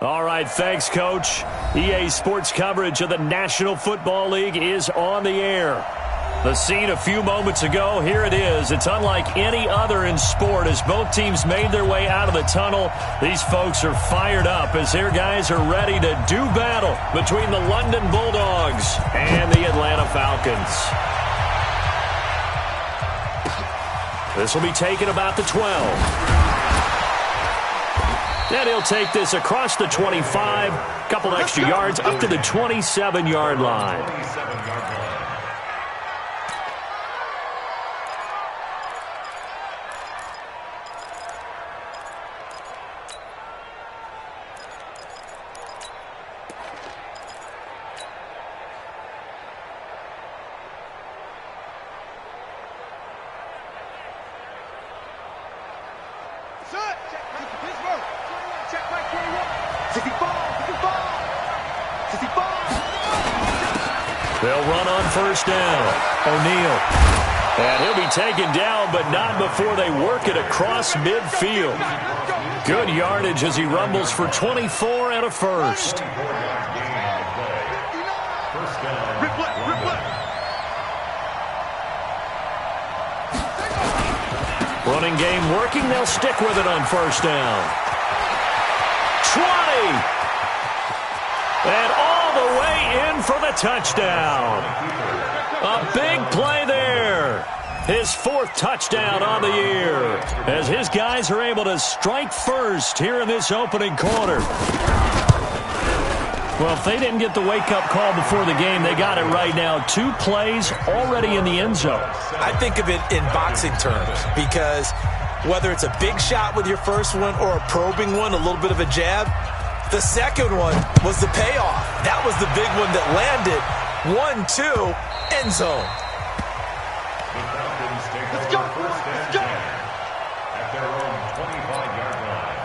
All right, thanks, Coach. EA Sports coverage of the National Football League is on the air. The scene a few moments ago, here it is. It's unlike any other in sport as both teams made their way out of the tunnel. These folks are fired up as their guys are ready to do battle between the London Bulldogs and the Atlanta Falcons. This will be taken about the 12. And he'll take this across the 25, couple extra yards up to the 27-yard line. They'll run on first down. O'Neal. And he'll be taken down, but not before they work it across midfield. Good yardage as he rumbles for 24 and a first. Running game working. They'll stick with it on first down. 20. And all the way in for the touchdown. A big play there. His fourth touchdown on the year as his guys are able to strike first here in this opening quarter. Well, if they didn't get the wake-up call before the game, they got it right now. 2 plays already in the end zone. I think of it in boxing terms because whether it's a big shot with your first one or a probing one, a little bit of a jab, the second one was the payoff. That was the big one that landed. 1-2, end zone. Let's go. Let's go. At their own 25-yard line.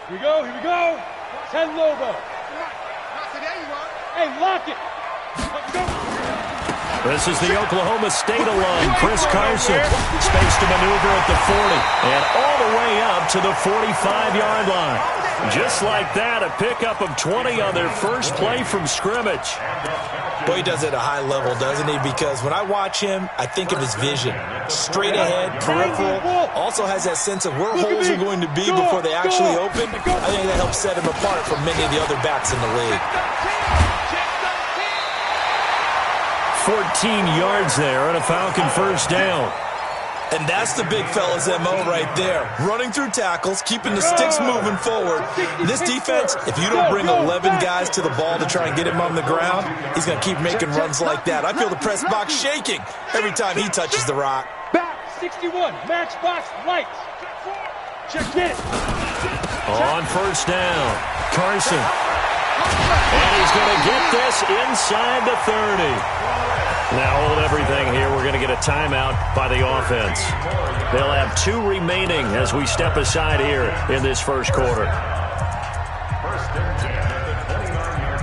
Here we go, here we go. 10 logo. Hey, lock it. Let's go. This is the Oklahoma State alum, Chris Carson. Space to maneuver at the 40 and all the way up to the 45-yard line. Just like that, a pickup of 20 on their first play from scrimmage. Boy, he does it at a high level, doesn't he? Because when I watch him, I think of his vision. Straight ahead, peripheral. Also has that sense of where holes are going to be before they actually open. I think that helps set him apart from many of the other backs in the league. 14 yards there and a Falcon first down. And that's the big fella's MO right there. Running through tackles, keeping the sticks moving forward. This defense, if you don't bring 11 guys to the ball to try and get him on the ground, he's going to keep making runs like that. I feel the press box shaking every time he touches the rock. Back, 61, matchbox lights. Check it. On first down, Carson. And he's going to get this inside the 30. Now hold everything here. We're going to get a timeout by the offense. They'll have 2 remaining as we step aside here in this first quarter. First and 10 at the 29-yard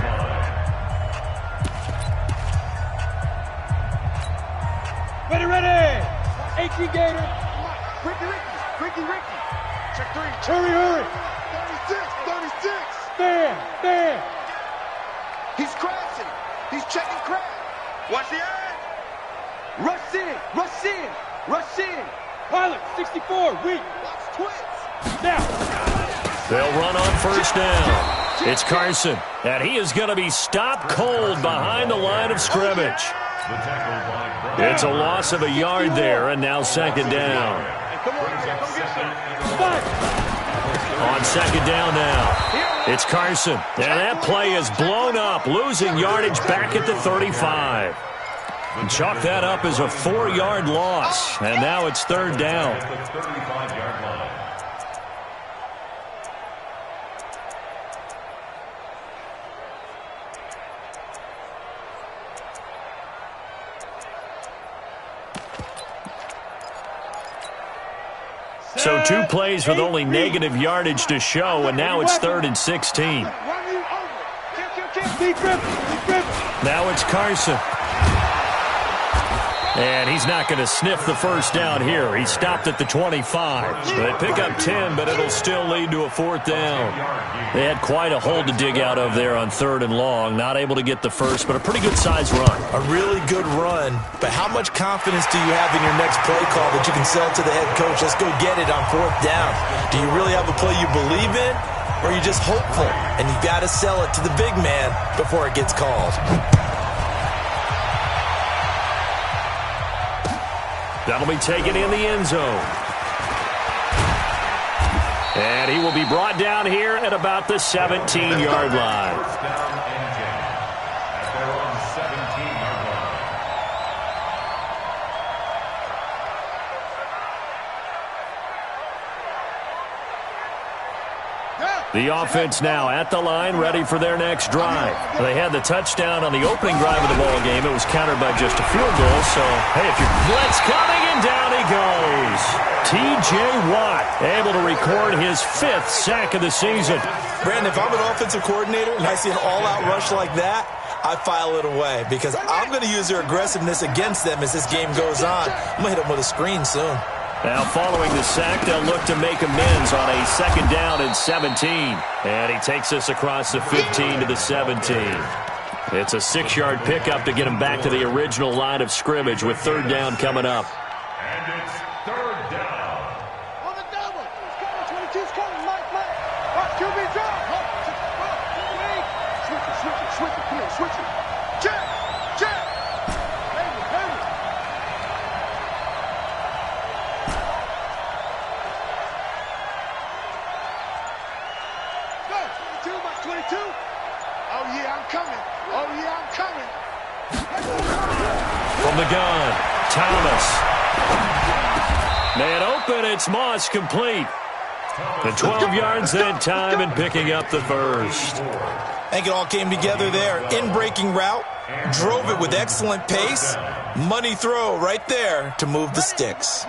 line. Ready. 18 Gator. Ricky. Check 3. Hurry. 36. Stand. He's crashing. He's checking crash. Watch the eye. Rush in. Pilot, 64, weak. Watch twins. Now. They'll run on first down. It's Carson, and he is going to be stopped cold behind the line of scrimmage. It's a loss of a yard there, and now second down. On second down now, it's Carson, and that play is blown up, losing yardage back at the 35. And chalk that up as a 4-yard loss, and now it's third down. So 2 plays with only negative yardage to show, and now it's 3rd and 16. Now it's Carson. And he's not going to sniff the first down here. He stopped at the 25. They pick up 10, but it'll still lead to a fourth down. They had quite a hole to dig out of there on 3rd and long. Not able to get the first, but a pretty good-sized run. A really good run, but how much confidence do you have in your next play call that you can sell to the head coach? Let's go get it on 4th down. Do you really have a play you believe in, or are you just hopeful? And you've got to sell it to the big man before it gets called. That'll be taken in the end zone. And he will be brought down here at about the 17-yard line. The offense now at the line, ready for their next drive. They had the touchdown on the opening drive of the ball game. It was countered by just a field goal. So, hey, if you're blitz coming, and down he goes. T.J. Watt able to record his 5th sack of the season. Brandon, if I'm an offensive coordinator and I see an all-out rush like that, I file it away because I'm going to use their aggressiveness against them as this game goes on. I'm going to hit them with a screen soon. Now following the sack, they'll look to make amends on a 2nd down and 17. And he takes us across the 15 to the 17. It's a 6-yard pickup to get him back to the original line of scrimmage with 3rd down coming up. And it's 3rd down. On the double. It's coming. 22's coming. Mike. Watch QB drop. Switch it. Come on. Switch it. Check. From the gun, Thomas. Man open, it's Moss complete. The 12 yards that time and picking up the first. I think it all came together there. In-breaking route, drove it with excellent pace. Money throw right there to move the sticks.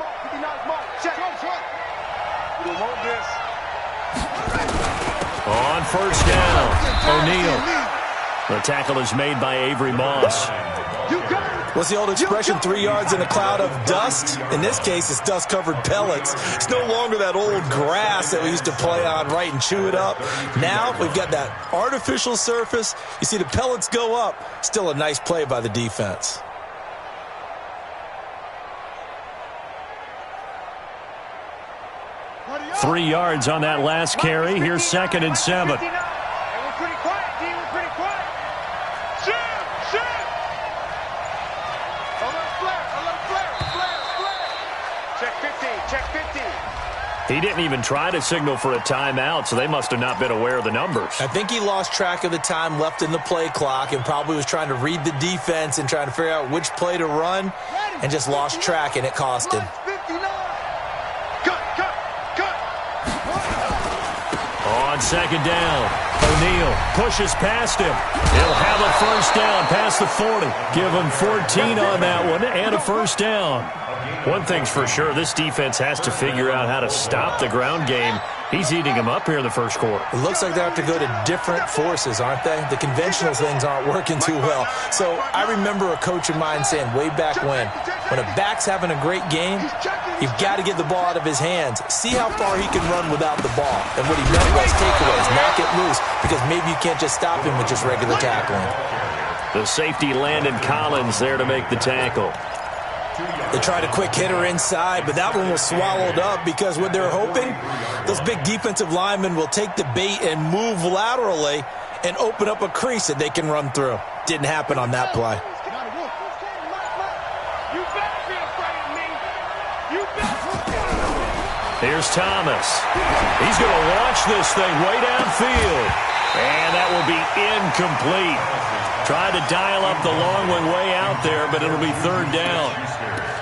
On 1st down, O'Neal. The tackle is made by Avery Moss. What's the old expression, 3 yards in a cloud of dust? In this case, it's dust-covered pellets. It's no longer that old grass that we used to play on, right, and chew it up. Now we've got that artificial surface. You see the pellets go up. Still a nice play by the defense. Three yards on that last carry. Here's 2nd and 7. He didn't even try to signal for a timeout, so they must have not been aware of the numbers. I think he lost track of the time left in the play clock and probably was trying to read the defense and trying to figure out which play to run and just lost track, and it cost him. On 2nd down, O'Neal pushes past him. He'll have a 1st down past the 40. Give him 14 on that one and a 1st down. One thing's for sure, this defense has to figure out how to stop the ground game. He's eating them up here in the 1st quarter. It looks like they have to go to different forces, aren't they? The conventional things aren't working too well. So I remember a coach of mine saying way back when a back's having a great game, you've got to get the ball out of his hands. See how far he can run without the ball. And what he meant was takeaways, knock it loose, because maybe you can't just stop him with just regular tackling. The safety, Landon Collins, there to make the tackle. They tried a quick hitter inside, but that one was swallowed up because what they're hoping, those big defensive linemen will take the bait and move laterally and open up a crease that they can run through. Didn't happen on that play. Here's Thomas. He's going to launch this thing way downfield. And that will be incomplete. Tried to dial up the long one way out there, but it'll be 3rd down.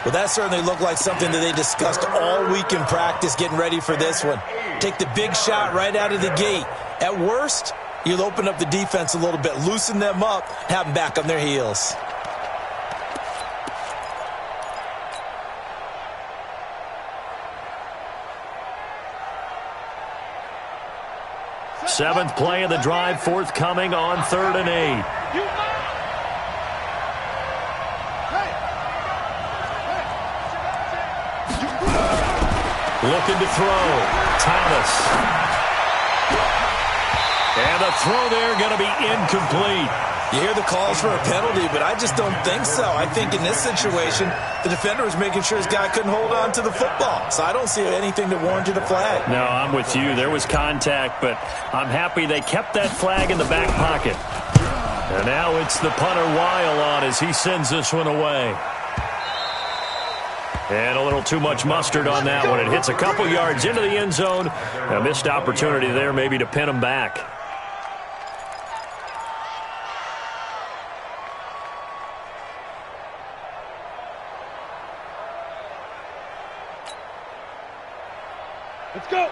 Well, that certainly looked like something that they discussed all week in practice getting ready for this one. Take the big shot right out of the gate. At worst, you'll open up the defense a little bit, loosen them up, have them back on their heels. Seventh play of the drive forthcoming on 3rd and 8. Looking to throw. Thomas. And the throw there going to be incomplete. You hear the calls for a penalty, but I just don't think so. I think in this situation, the defender was making sure his guy couldn't hold on to the football. So I don't see anything that warranted a flag. No, I'm with you. There was contact, but I'm happy they kept that flag in the back pocket. And now it's the punter Weil on as he sends this one away. And a little too much mustard on that one. It hits a couple yards into the end zone. A missed opportunity there maybe to pin him back.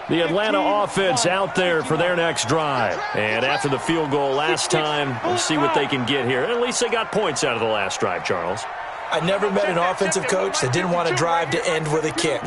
The Atlanta offense out there for their next drive. And after the field goal last time, we'll see what they can get here. At least they got points out of the last drive, Charles. I never met an offensive coach that didn't want to drive to end with a kick.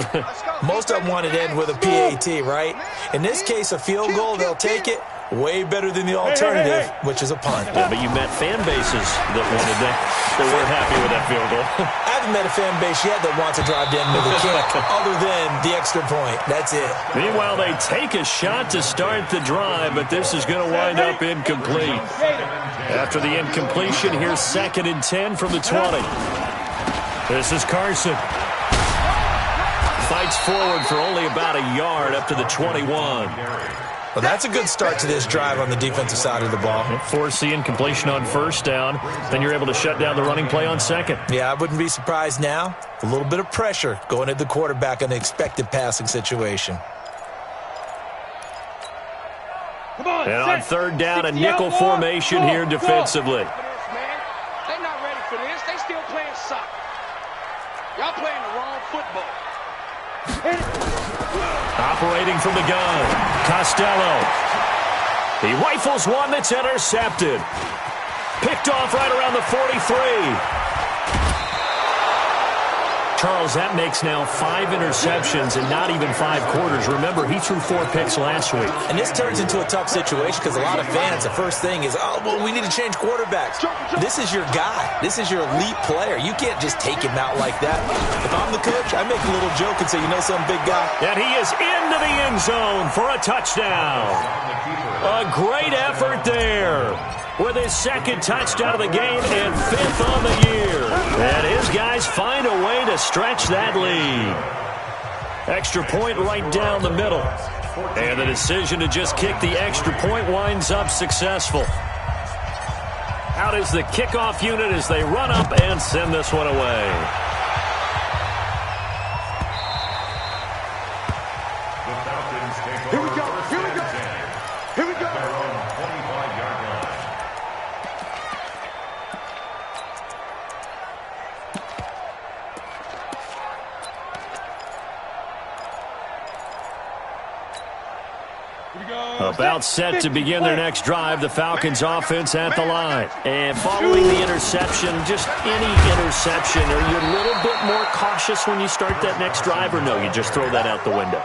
Most of them wanted to end with a PAT, right? In this case, a field goal, they'll take it. Way better than the alternative, which is a punt. Yeah, but you met fan bases that wanted that. They weren't happy with that field goal. I haven't met a fan base yet that wants to drive to end with a kick, other than the extra point. That's it. Meanwhile, they take a shot to start the drive, but this is going to wind up incomplete. After the incompletion, here's 2nd and 10 from the 20. This is Carson. Fights forward for only about a yard up to the 21. Well, that's a good start to this drive on the defensive side of the ball. Force the incompletion on 1st down. Then you're able to shut down the running play on 2nd. Yeah, I wouldn't be surprised now. A little bit of pressure going at the quarterback in an expected passing situation. And on 3rd down, a nickel formation here defensively. They're not ready for this. They still playing soccer. Y'all playing the wrong football. Operating from the gun, Costello. He rifles one that's intercepted. Picked off right around the 43. Charles, that makes now 5 interceptions and not even 5 quarters. Remember, he threw 4 picks last week. And this turns into a tough situation because a lot of fans, the first thing is, oh, well, we need to change quarterbacks. This is your guy. This is your elite player. You can't just take him out like that. If I'm the coach, I make a little joke and say, you know some big guy? And he is into the end zone for a touchdown. A great effort there with his 2nd touchdown of the game and 5th on the year. And his guys find a way to stretch that lead. Extra point right down the middle. And the decision to just kick the extra point winds up successful. Out is the kickoff unit as they run up and send this one away. Here we go. Here we go. Here we go. About set to begin their next drive, the Falcons offense at the line. And following the interception, just any interception, are you a little bit more cautious when you start that next drive, or no, you just throw that out the window?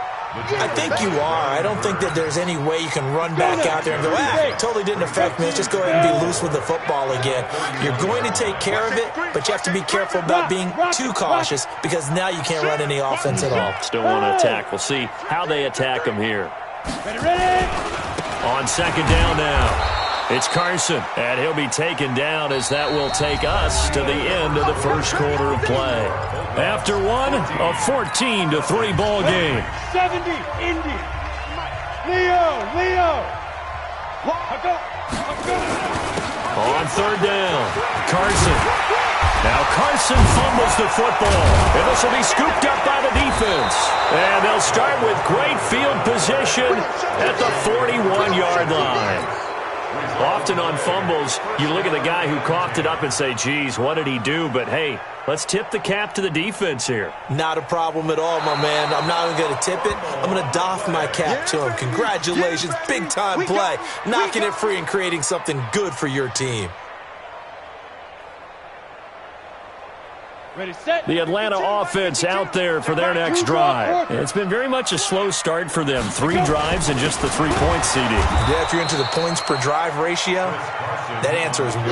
I think you are. I don't think that there's any way you can run back out there and go, it totally didn't affect me. Let's just go ahead and be loose with the football again. You're going to take care of it, but you have to be careful about being too cautious because now you can't run any offense at all. Still want to attack. We'll see how they attack them here. Ready? On 2nd down now, it's Carson, and he'll be taken down as that will take us to the end of the first quarter of play. After one, a 14-3 ball game. 70, Indy. Leo. Let's go. On 3rd down, Carson. Now Carson fumbles the football, and this will be scooped up by the defense. And they'll start with great field position at the 41-yard line. Often on fumbles, you look at the guy who coughed it up and say, geez, what did he do? But, hey, let's tip the cap to the defense here. Not a problem at all, my man. I'm not even going to tip it. I'm going to doff my cap to him. Congratulations. Big-time play. Knocking it free and creating something good for your team. The Atlanta offense out there for their next drive. It's been very much a slow start for them. 3 drives and just the 3-point CD. Yeah, if you're into the points per drive ratio, that answer is 1.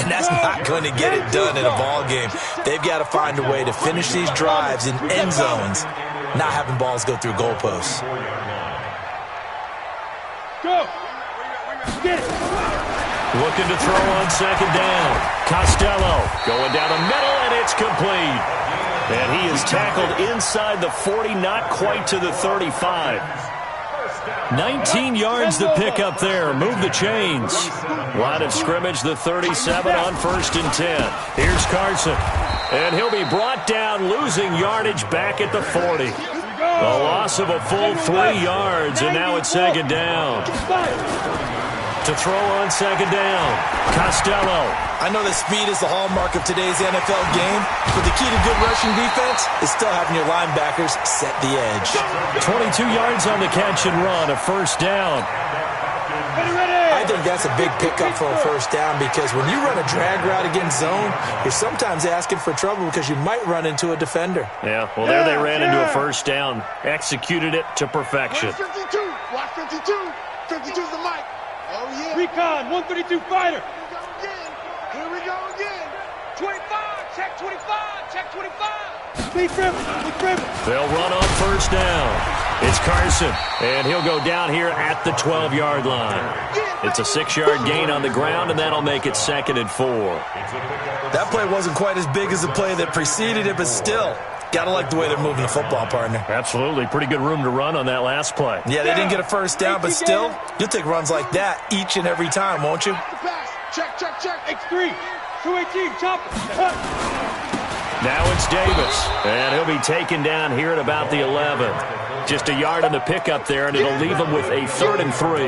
And that's not going to get it done in a ball game. They've got to find a way to finish these drives in end zones, not having balls go through goalposts. Go. Get it. Looking to throw on second down. Costello going down the middle, and it's complete. And he is tackled inside the 40, not quite to the 35. 19 yards to pick up there. Move the chains. Line of scrimmage, the 37 on 1st and 10. Here's Carson. And he'll be brought down, losing yardage back at the 40. A loss of a full 3 yards, and now it's second down. To throw on second down, Costello. I know that speed is the hallmark of today's NFL game, but the key to good rushing defense is still having your linebackers set the edge. 22 yards on the catch and run, a first down. I think that's a big pickup for a first down because when you run a drag route against zone, you're sometimes asking for trouble because you might run into a defender. Yeah, well, there they ran into a first down. Executed it to perfection. 52. Watch 52. 52's the mic. Oh, yeah. Recon, 132 fighter. Here we go again. 25, check 25, check 25. Big dribble. They'll run on first down. It's Carson, and he'll go down here at the 12-yard line. It's a 6-yard gain on the ground, and that'll make it 2nd and 4. That play wasn't quite as big as the play that preceded it, but still, gotta like the way they're moving the football, partner. Absolutely. Pretty good room to run on that last play. Yeah, they didn't get a first down, but still, you'll take runs like that each and every time, won't you? Check. X3. 218, chopper. Now it's Davis, and he'll be taken down here at about the 11. Just a yard on the pickup there, and it'll leave him with a 3rd and 3.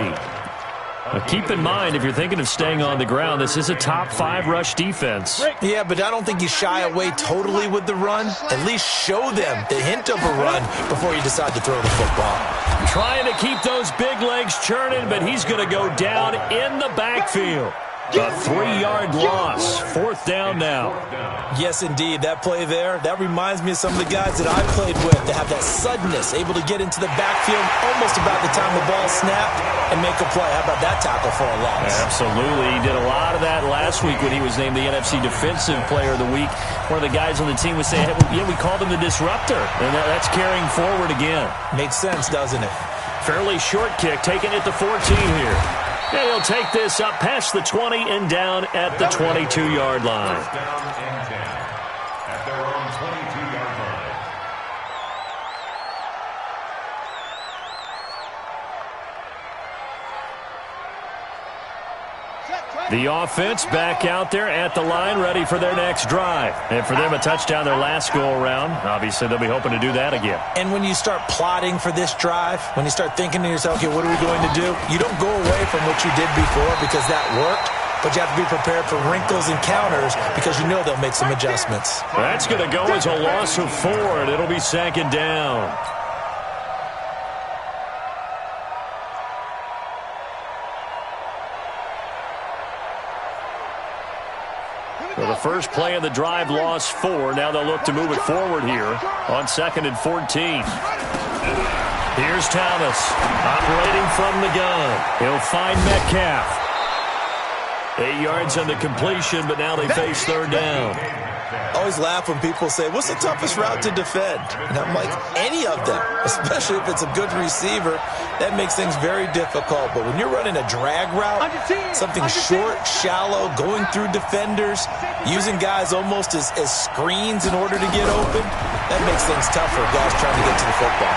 Now keep in mind, if you're thinking of staying on the ground, this is a top 5 rush defense. Yeah, but I don't think you shy away totally with the run. At least show them the hint of a run before you decide to throw the football. Trying to keep those big legs churning, but he's going to go down in the backfield. A 3-yard loss. 4th down now. Yes, indeed. That play there, that reminds me of some of the guys that I played with that have that suddenness, able to get into the backfield almost about the time the ball snapped and make a play. How about that tackle for a loss? Absolutely. He did a lot of that last week when he was named the NFC Defensive Player of the Week. One of the guys on the team was saying, hey, yeah, we called him the disruptor. And that's carrying forward again. Makes sense, doesn't it? Fairly short kick, taking it to 14 here. And he'll take this up past the 20 and down at the 22-yard line. First down and 10 at their own 22-yard line. The offense back out there at the line, ready for their next drive. And for them, a touchdown their last go-around. Obviously, they'll be hoping to do that again. And when you start plotting for this drive, when you start thinking to yourself, okay, what are we going to do? You don't go away from what you did before because that worked, but you have to be prepared for wrinkles and counters because you know they'll make some adjustments. That's going to go as a loss of 4, and it'll be 2nd down. So the first play of the drive lost 4. Now they'll look to move it forward here on 2nd and 14. Here's Thomas operating from the gun. He'll find Metcalf. 8 yards on the completion, but now they face 3rd down. I always laugh when people say, what's the toughest route to defend? And I'm like, any of them, especially if it's a good receiver. That makes things very difficult. But when you're running a drag route, something short, shallow, going through defenders, using guys almost as screens in order to get open, that makes things tough for guys trying to get to the football.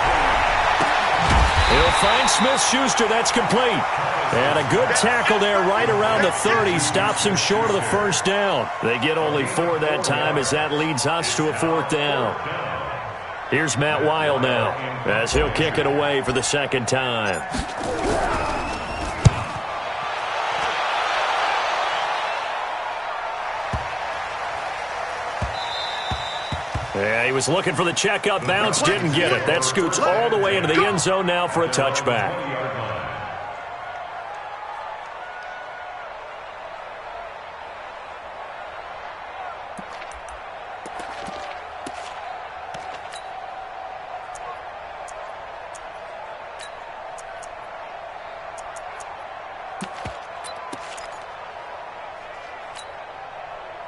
He'll find Smith-Schuster. That's complete. And a good tackle there right around the 30. Stops him short of the first down. They get only 4 that time as that leads us to a 4th down. Here's Matt Weil now as he'll kick it away for the 2nd time. Yeah, he was looking for the checkup bounce, didn't get it. That scoots all the way into the end zone now for a touchback.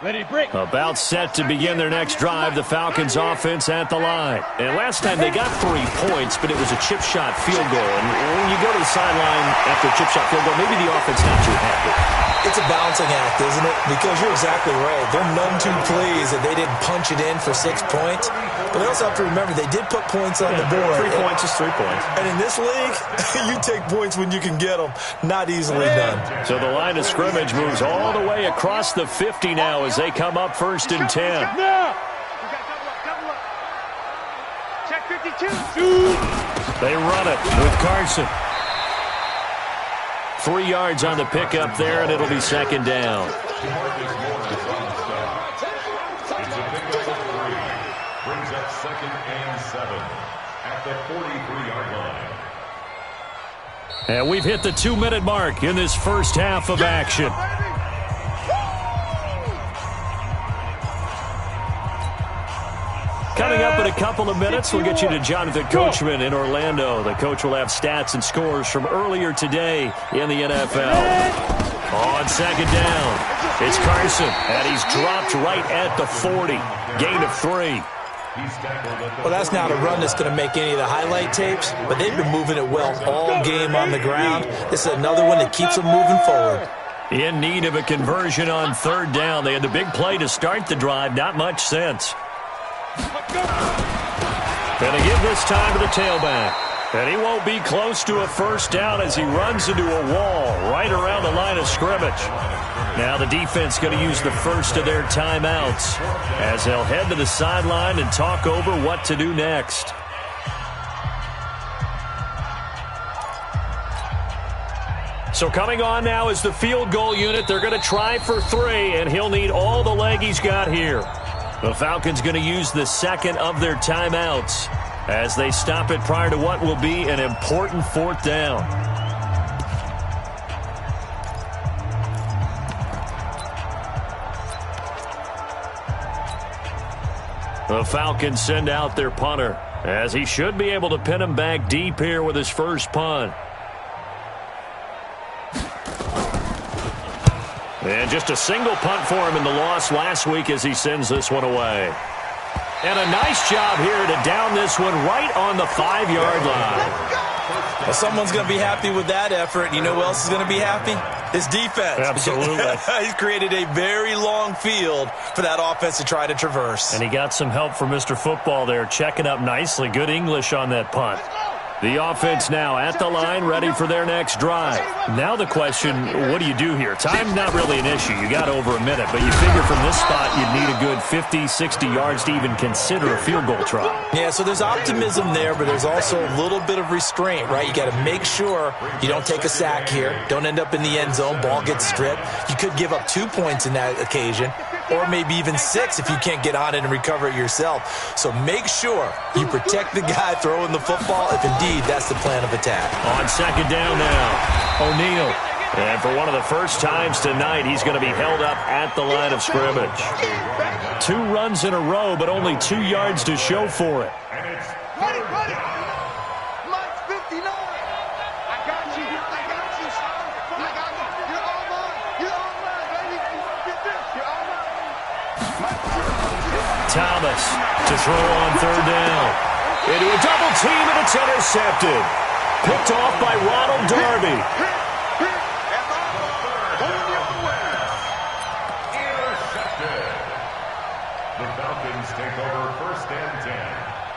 About set to begin their next drive, the Falcons offense at the line. And last time they got 3 points, but it was a chip shot field goal. And when you go to the sideline after a chip shot field goal, maybe the offense not too happy. It's a balancing act, isn't it? Because you're exactly right. They're none too pleased that they didn't punch it in for 6 points. But they also have to remember they did put points on the board. 3 points is 3 points. And in this league, you take points when you can get them. Not easily done. So the line of scrimmage moves all the way across the 50 now as they come up 1st and 10. Check 52. They run it with Carson. 3 yards on the pickup there, and it'll be 2nd down. It's a pickup of 3. Brings up 2nd and 7 at the 43-yard line. And we've hit the 2-minute mark in this first half of action. Coming up in a couple of minutes, we'll get you to Jonathan Coachman in Orlando. The coach will have stats and scores from earlier today in the NFL. On 2nd down, it's Carson, and he's dropped right at the 40. Gain of 3. Well, that's not a run that's going to make any of the highlight tapes, but they've been moving it well all game on the ground. This is another one that keeps them moving forward. In need of a conversion on 3rd down. They had the big play to start the drive. Not much sense. Going to give this time to the tailback. And he won't be close to a 1st down as he runs into a wall right around the line of scrimmage. Now the defense going to use the first of their timeouts as they'll head to the sideline and talk over what to do next. So coming on now is the field goal unit. They're going to try for 3, and he'll need all the leg he's got here. The Falcons going to use the 2nd of their timeouts as they stop it prior to what will be an important 4th down. The Falcons send out their punter as he should be able to pin him back deep here with his first punt. And just a single punt for him in the loss last week as he sends this one away. And a nice job here to down this one right on the 5-yard line. Well, someone's going to be happy with that effort. You know who else is going to be happy? His defense. Absolutely. He's created a very long field for that offense to try to traverse. And he got some help from Mr. Football there, checking up nicely. Good English on that punt. The offense now at the line, ready for their next drive. Now the question, what do you do here? Time's not really an issue. You got over a minute, but you figure from this spot you'd need a good 50, 60 yards to even consider a field goal try. Yeah, so there's optimism there, but there's also a little bit of restraint, right? You got to make sure you don't take a sack here. Don't end up in the end zone. Ball gets stripped. You could give up 2 points in that occasion, or maybe even 6 if you can't get on it and recover it yourself. So make sure you protect the guy throwing the football if indeed that's the plan of attack. On 2nd down now, O'Neal. And for one of the first times tonight, he's going to be held up at the line of scrimmage. 2 runs in a row, but only 2 yards to show for it. Ready. Mike's 59. I got you. Son. I got you. You're all mine. You're all mine, baby. Get this. You're all mine. Thomas to throw on 3rd down. Into a double team, and it's intercepted. Picked off by Ronald Darby. Intercepted. The Falcons take over 1st and 10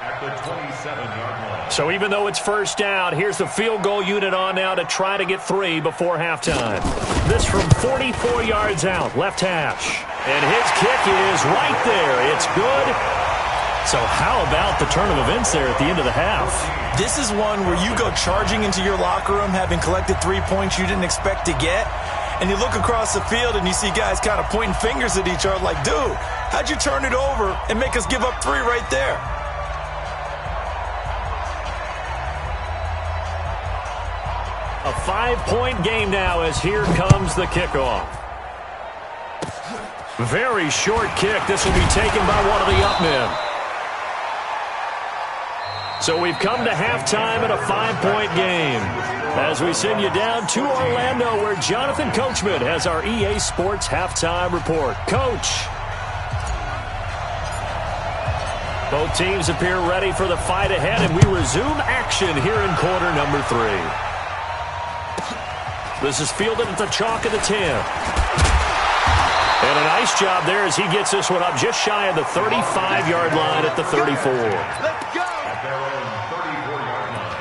at the 27-yard line. So even though it's 1st down, here's the field goal unit on now to try to get 3 before halftime. This from 44 yards out, left hash. And his kick is right there. It's good. So how about the turn of events there at the end of the half? This is one where you go charging into your locker room having collected 3 points you didn't expect to get, and you look across the field and you see guys kind of pointing fingers at each other like, dude, how'd you turn it over and make us give up 3 right there? A 5-point game now as here comes the kickoff. Very short kick. This will be taken by one of the up men. So we've come to halftime in a 5-point game as we send you down to Orlando where Jonathan Coachman has our EA Sports halftime report. Coach. Both teams appear ready for the fight ahead, and we resume action here in quarter number 3. This is fielded at the chalk of the 10. And a nice job there as he gets this one up just shy of the 35-yard line at the 34. Let's go. At their own 34-yard line.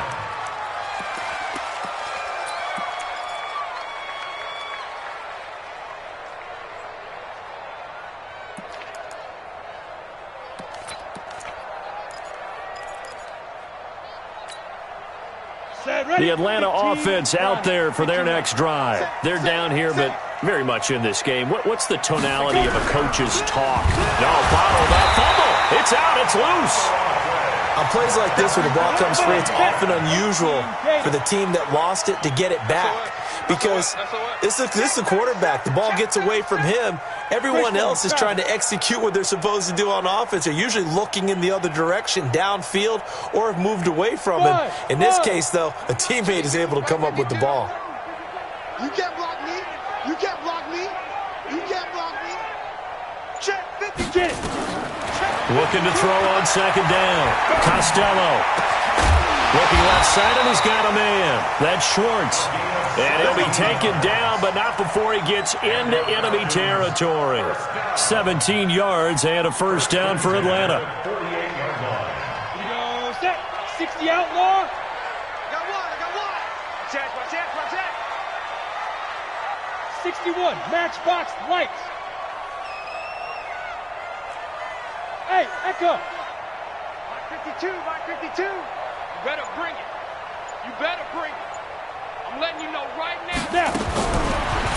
The Atlanta offense out there for their next drive. They're down here, but very much in this game. What's the tonality of a coach's talk? No, bottled up, fumble. It's out, it's loose. On plays like this, when the ball comes free, it's often unusual for the team that lost it to get it back. Because this is the quarterback. The ball gets away from him. Everyone else is trying to execute what they're supposed to do on offense. They're usually looking in the other direction, downfield, or have moved away from him. In this case, though, a teammate is able to come up with the ball. You can't block me. You can't block me. You can't block me. Check 50. Get it. Looking to throw on second down. Costello. Looking left side, and he's got a man. That's Schwartz. And he'll be taken down, but not before he gets into enemy territory. 17 yards and a first down for Atlanta. 48-yard line. We go set. 60 outlaw. I got one. Check. 61, matchbox lights. Hey, Echo. Mike 52. You better bring it. I'm letting you know right now.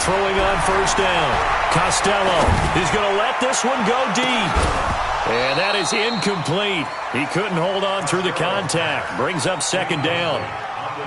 Throwing on first down. Costello. He's going to let this one go deep. And that is incomplete. He couldn't hold on through the contact. Brings up second down.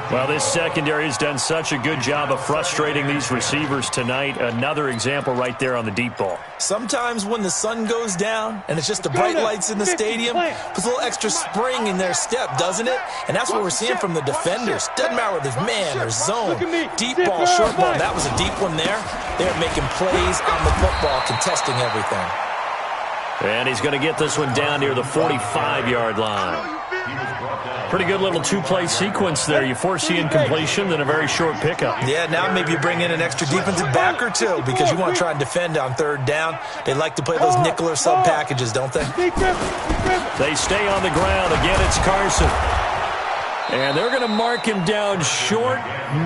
Well, this secondary has done such a good job of frustrating these receivers tonight. Another example right there on the deep ball. Sometimes when the sun goes down and it's just the bright lights in the stadium, puts a little extra spring in their step, doesn't it? And that's what we're seeing from the defenders. Doesn't matter whether it's man or zone, deep ball, short ball. That was a deep one there. They're making plays on the football, contesting everything. And he's going to get this one down near the 45-yard line. Pretty good little two-play sequence there. You force the incompletion, then a very short pickup. Yeah, now maybe you bring in an extra defensive back or two because you want to try and defend on third down. They like to play those nickel or sub packages, don't they? They stay on the ground. Again, it's Carson. And they're going to mark him down short,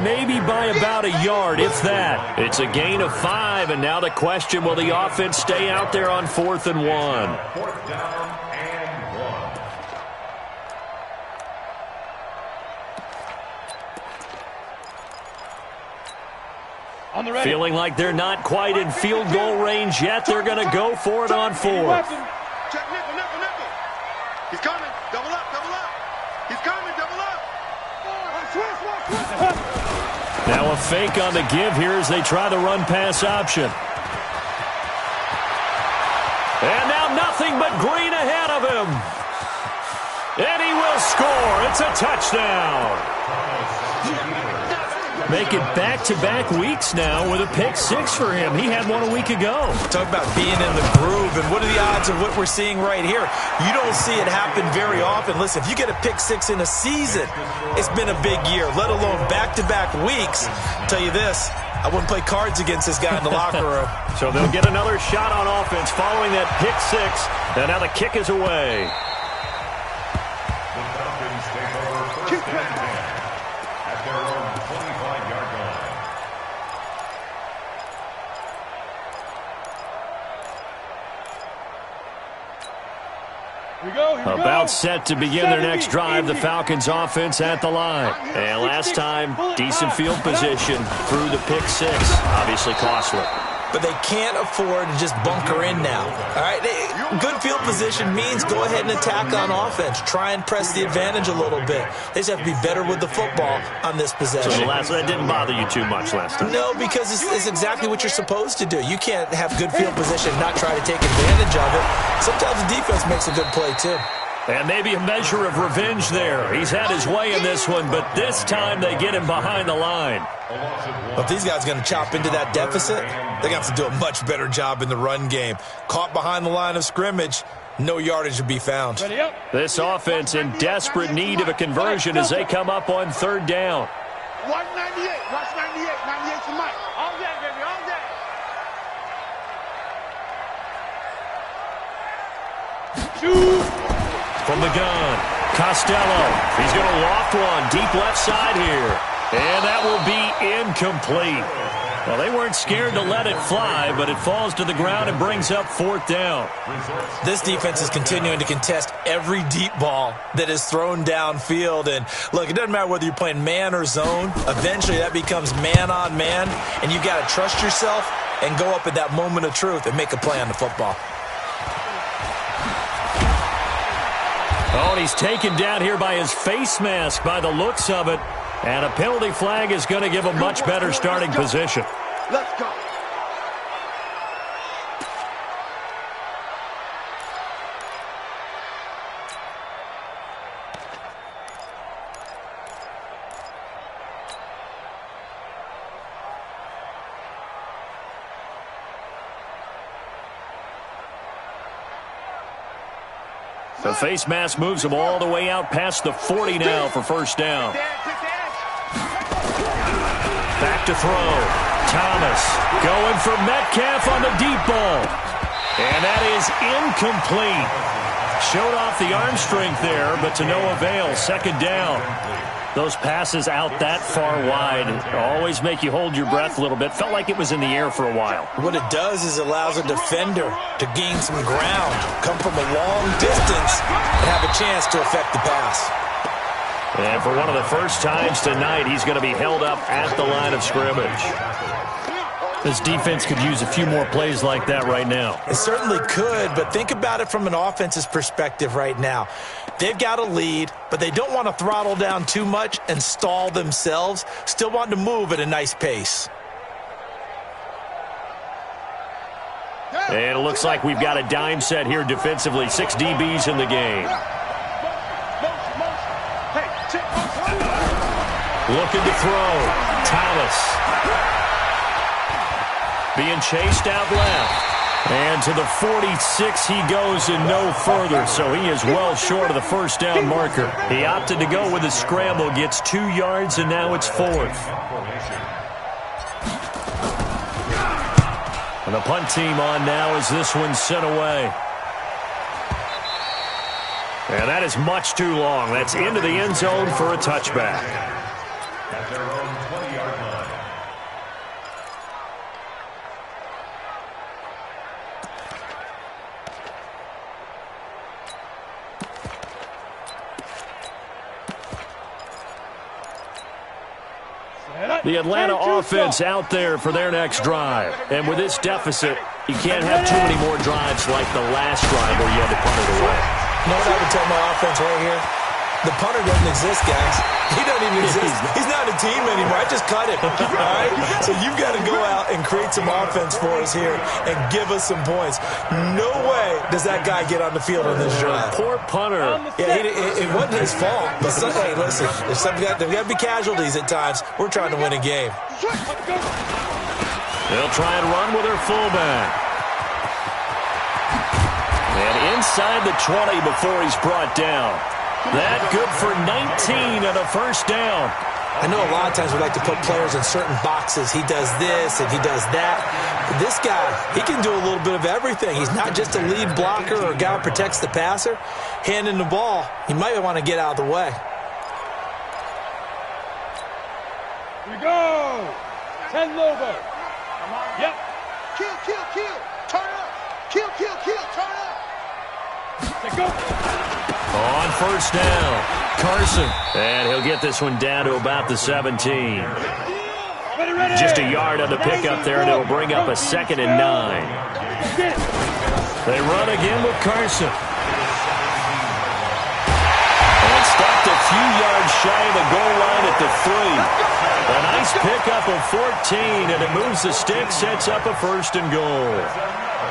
maybe by about a yard, if that. It's a gain of 5, and now the question, will the offense stay out there on 4th and 1? 4th down and 1. On the ready. Feeling like they're not quite in field goal range yet. They're going to go for it on 4th. Check nickel. He's coming. Double up. He's coming. Double up. Now a fake on the give here as they try the run-pass option. And now nothing but green ahead of him. And he will score. It's a touchdown. Make it back-to-back weeks now with a pick-6 for him. He had one a week ago. Talk about being in the groove, and what are the odds of what we're seeing right here? You don't see it happen very often. Listen, if you get a pick-6 in a season, it's been a big year, let alone back-to-back weeks. I'll tell you this, I wouldn't play cards against this guy in the locker room. So they'll get another shot on offense following that pick-6, and now the kick is away. The Falcons take over first and 10 at their own 25-yard line. Here we go. About set to begin their next drive, the Falcons offense at the line. And last time, decent field position through the pick-6. Obviously costly. But they can't afford to just bunker in now. All right, good field position means go ahead and attack on offense. Try and press the advantage a little bit. They just have to be better with the football on this possession. So that didn't bother you too much last time? No, because it's exactly what you're supposed to do. You can't have good field position and not try to take advantage of it. Sometimes the defense makes a good play, too. And maybe a measure of revenge there. He's had his way in this one, but this time they get him behind the line. Well, if these guys are going to chop into that deficit, they're going to have to do a much better job in the run game. Caught behind the line of scrimmage, No yardage to be found. This offense in desperate need of a conversion as they come up on third down. Watch 98. Watch 98. 98 to Mike. All day, baby. All day. From the gun, Costello. He's going to loft one deep left side here. And that will be incomplete. Well, they weren't scared to let it fly, but it falls to the ground and brings up fourth down. This defense is continuing to contest every deep ball that is thrown downfield. And, look, it doesn't matter whether you're playing man or zone. Eventually, that becomes man on man, and you've got to trust yourself and go up at that moment of truth and make a play on the football. Oh, and he's taken down here by his face mask by the looks of it. And a penalty flag is going to give a much better starting position. Let's go. The face mask moves him all the way out past the 40 now for first down. Back to throw. Thomas going for Metcalf on the deep ball. And that is incomplete. Showed off the arm strength there, but to no avail. Second down. Those passes out that far wide always make you hold your breath a little bit. Felt like it was in the air for a while. What it does is it allows a defender to gain some ground, come from a long distance, and have a chance to affect the pass. And for one of the first times tonight, he's going to be held up at the line of scrimmage. This defense could use a few more plays like that right now. It certainly could, but think about it from an offense's perspective right now. They've got a lead, but they don't want to throttle down too much and stall themselves. Still want to move at a nice pace. And it looks like we've got a dime set here defensively. 6 DBs in the game. Looking to throw. Thomas. Being chased out left. And to the 46 he goes and no further, so he is well short of the first down marker. He opted to go with a scramble, gets 2 yards, and now it's fourth. And the punt team on now as this one's sent away. And that is much too long. That's into the end zone for a touchback. At their own 20-yard line. The Atlanta offense out there for their next drive. And with this deficit, you can't have too many more drives like the last drive where you had to punt it away. You know what I would tell my offense right here? The punter doesn't exist, guys. He doesn't even exist. He's not a team anymore. I just cut him. All right? So you've got to go out and create some offense for us here and give us some points. No way does that guy get on the field on this drive. Poor punter. Yeah, it wasn't his fault. But hey, listen, there's got to be casualties at times. We're trying to win a game. They'll try and run with their fullback. And inside the 20 before he's brought down. That good for 19 and a first down. I know a lot of times we like to put players in certain boxes. He does this and he does that. But this guy, he can do a little bit of everything. He's not just a lead blocker or a guy who protects the passer. Handing the ball, he might want to get out of the way. Here we go. 10 Lobo. Yep. Kill, kill, kill. Turn up. Kill, kill, kill. Turn up. Let's go. On first down, Carson. And he'll get this one down to about the 17. Just a yard on the pickup there, and it'll bring up a 2nd and 9. They run again with Carson. And stopped a few yards shy of the goal line at the 3. A nice pickup of 14, and it moves the stick, sets up a 1st and goal.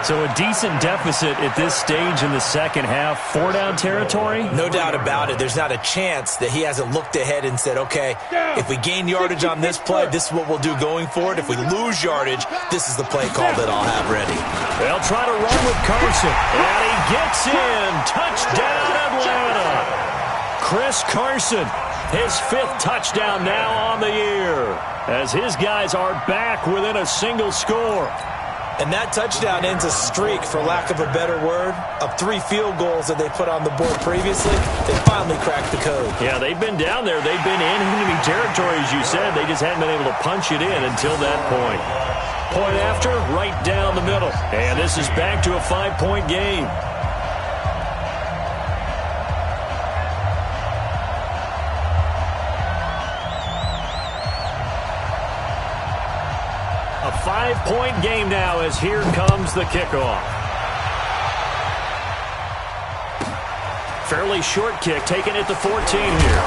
So a decent deficit at this stage in the second half. 4-down territory? No doubt about it. There's not a chance that he hasn't looked ahead and said, okay, if we gain yardage on this play, this is what we'll do going forward. If we lose yardage, this is the play call that I'll have ready. They'll try to run with Carson. And he gets in. Touchdown, Atlanta. Chris Carson, his 5th touchdown now on the year, as his guys are back within a single score. And that touchdown ends a streak, for lack of a better word, of 3 field goals that they put on the board previously. They finally cracked the code. Yeah, they've been down there. They've been in enemy territory, as you said. They just hadn't been able to punch it in until that point. Point after, right down the middle. And this is back to a 5-point game. A 5-point game now, as here comes the kickoff. Fairly short kick, taken at the 14 here.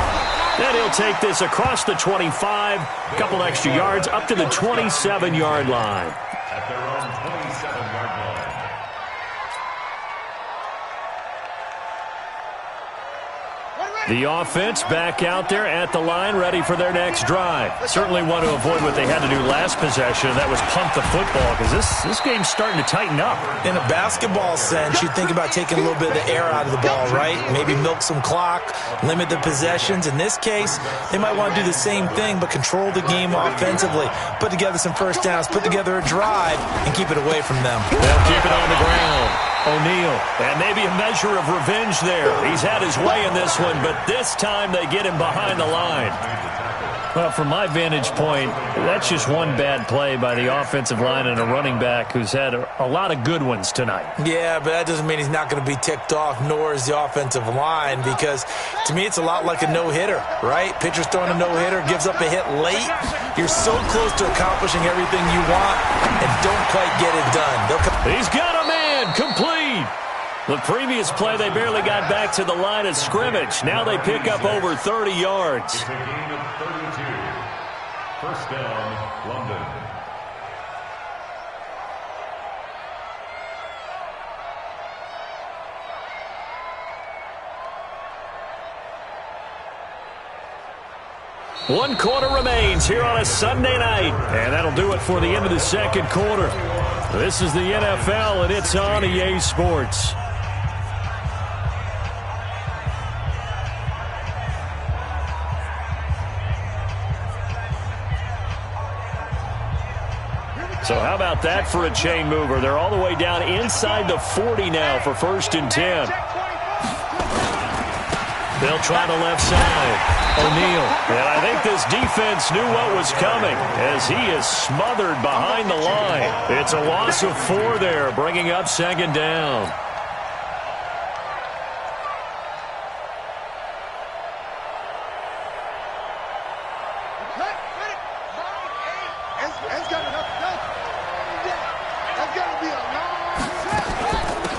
Then he'll take this across the 25, couple extra yards, up to the 27-yard line. At their own 27-yard line. The offense back out there at the line, ready for their next drive. Certainly want to avoid what they had to do last possession. That was punt the football, because this game's starting to tighten up. In a basketball sense, you think about taking a little bit of the air out of the ball, right? Maybe milk some clock, limit the possessions. In this case, they might want to do the same thing, but control the game offensively. Put together some first downs, put together a drive, and keep it away from them. They'll keep it on the ground. O'Neal, and maybe a measure of revenge there. He's had his way in this one, but this time they get him behind the line. Well, from my vantage point, that's just one bad play by the offensive line and a running back who's had a lot of good ones tonight. Yeah, but that doesn't mean he's not going to be ticked off, nor is the offensive line, because to me it's a lot like a no-hitter, right? Pitcher's throwing a no-hitter, gives up a hit late. You're so close to accomplishing everything you want and don't quite get it done. He's got a man, complete. The previous play, they barely got back to the line of scrimmage. Now they pick up over 30 yards. It's a gain of 32. First down, London. One quarter remains here on a Sunday night. And that'll do it for the end of the second quarter. This is the NFL, and it's on EA Sports. So how about that for a chain mover? They're all the way down inside the 40 now for 1st and 10. They'll try the left side. O'Neal. And I think this defense knew what was coming as he is smothered behind the line. It's a loss of 4 there, bringing up 2nd down.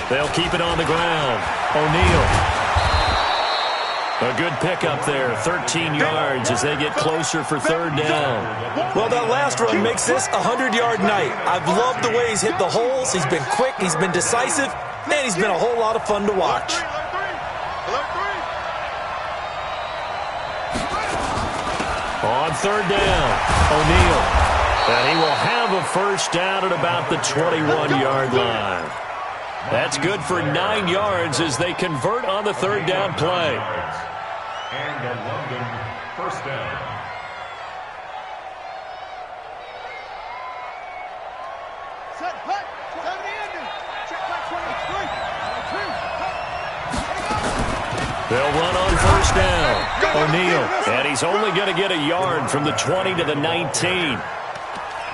They'll keep it on the ground. O'Neal. A good pickup there, 13 yards as they get closer for 3rd down. Well, that last run makes this a 100-yard night. I've loved the way he's hit the holes. He's been quick, he's been decisive, and he's been a whole lot of fun to watch. On 3rd down, O'Neal. And he will have a first down at about the 21-yard line. That's good for 9 yards as they convert on the 3rd down play. And the London first down. Set, put, 70 ending. Check back 23. They'll run on first down. O'Neal, and he's only going to get a yard from the 20 to the 19.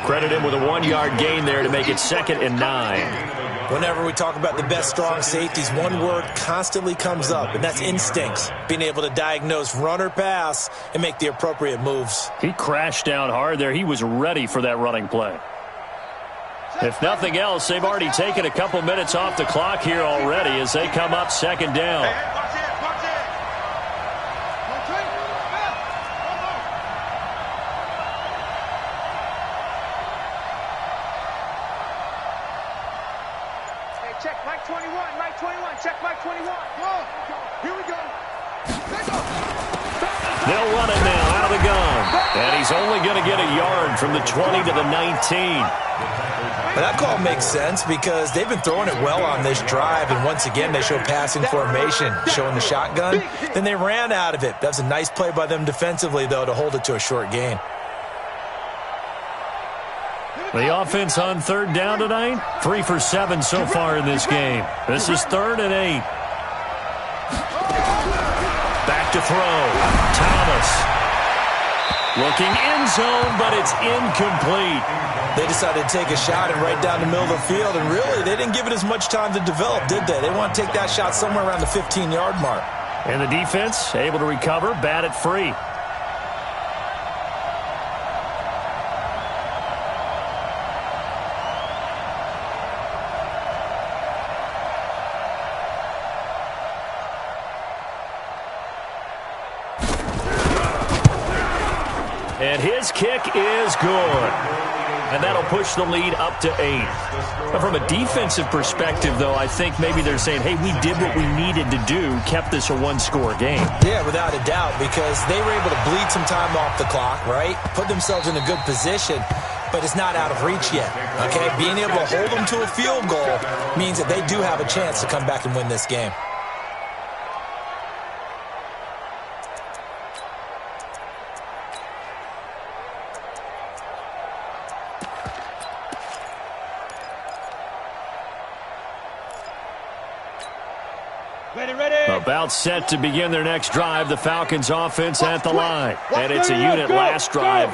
Credit him with a 1-yard gain there to make it 2nd and 9. Whenever we talk about the best strong safeties, one word constantly comes up, and that's instincts. Being able to diagnose run or pass and make the appropriate moves. He crashed down hard there. He was ready for that running play. If nothing else, they've already taken a couple minutes off the clock here already as they come up 2nd down. Mike 21, Mike 21, check Mike 21. Go. Here we go. They'll run it now out of the gun. And he's only going to get a yard from the 20 to the 19. That call makes sense because they've been throwing it well on this drive, and once again they show passing formation, showing the shotgun. Then they ran out of it. That's a nice play by them defensively, though, to hold it to a short gain. The offense on third down tonight, 3 for 7 so far in this game. This is 3rd and 8. Back to throw. Thomas. Looking end zone, but it's incomplete. They decided to take a shot and right down the middle of the field, and really, they didn't give it as much time to develop, did they? They want to take that shot somewhere around the 15-yard mark. And the defense able to recover, bat it free. And his kick is good. And that'll push the lead up to 8. But from a defensive perspective, though, I think maybe they're saying, hey, we did what we needed to do, kept this a one-score game. Yeah, without a doubt, because they were able to bleed some time off the clock, right? Put themselves in a good position, but it's not out of reach yet, okay? Being able to hold them to a field goal means that they do have a chance to come back and win this game. About set to begin their next drive, the Falcons offense at the line. And it's a unit last drive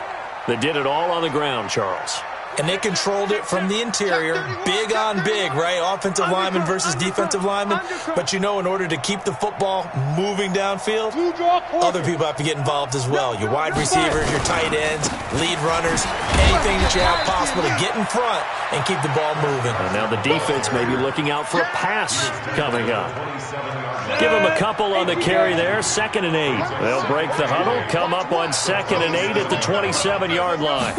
that did it all on the ground, Charles. And they controlled it from the interior, big on big, right? Offensive lineman versus defensive lineman. But, you know, in order to keep the football moving downfield, other people have to get involved as well. Your wide receivers, your tight ends, lead runners, anything that you have possible to get in front and keep the ball moving. And now the defense may be looking out for a pass coming up. Give them a couple on the carry there, 2nd and 8. They'll break the huddle, come up on 2nd and 8 at the 27-yard line.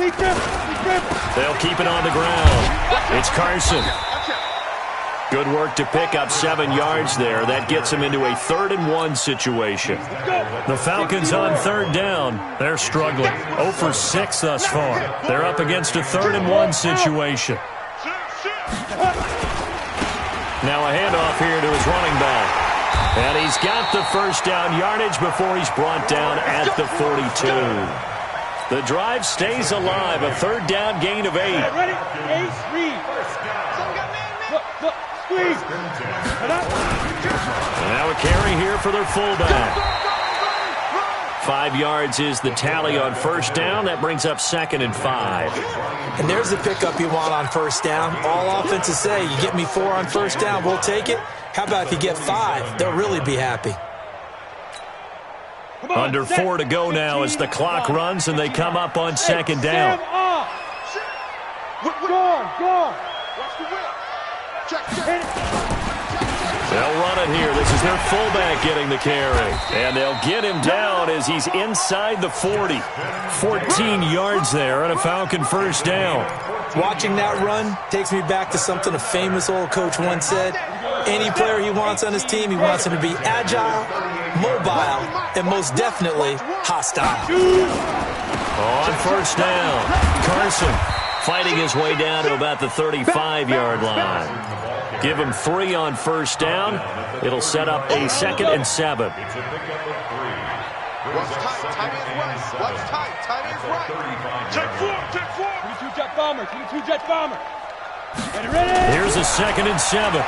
They'll keep it on the ground. It's Carson. Good work to pick up 7 yards there. That gets them into a 3rd and 1 situation. The Falcons on 3rd down. They're struggling. 0 for 6 thus far. They're up against a 3rd and 1 situation. Now a handoff here to his running back. And he's got the first down yardage before he's brought down at the 42. The drive stays alive. A 3rd down gain of 8. Ready? Ace, read. Look, squeeze. And now a carry here for their fullback. 5 yards is the tally on 1st down. That brings up 2nd and 5. And there's the pickup you want on 1st down. All offenses say, you get me 4 on 1st down, we'll take it. How about if you get 5? They'll really be happy. Under 4 to go now as the clock runs and they come up on 2nd down. Go. They'll run it here. This is their fullback getting the carry. And they'll get him down as he's inside the 40. 14 yards there and a Falcon 1st down. Watching that run takes me back to something a famous old coach once said. Any player he wants on his team, he wants him to be agile, mobile, and most definitely hostile. On 1st down, Carson fighting his way down to about the 35-yard line. Give him 3 on 1st down. It'll set up a 2nd and 7. What's tight? Tight is right. What's tight? Tight is right. Check 4. 22 jet bomber. 22 jet bomber. Ready. Here's a 2nd and 7.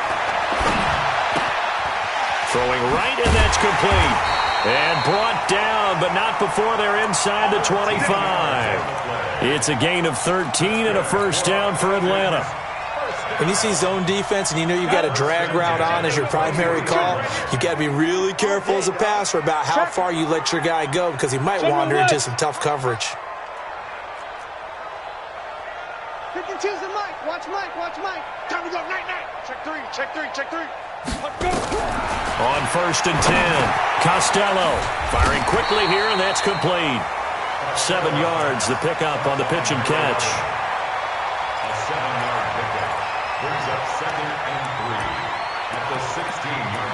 Throwing right, and that's complete. And brought down, but not before they're inside the 25. It's a gain of 13 and a 1st down for Atlanta. When you see zone defense and you know you've got a drag route on as your primary call, you got to be really careful as a passer about how far you let your guy go because he might wander into some tough coverage. 52's the Mike. Watch Mike. Time to go. Night. Check 3. Let's go. On 1st and 10, Costello firing quickly here, and that's complete. 7 yards, the pickup on the pitch and catch. A 7-yard pickup brings up 2nd and 3. 16-yard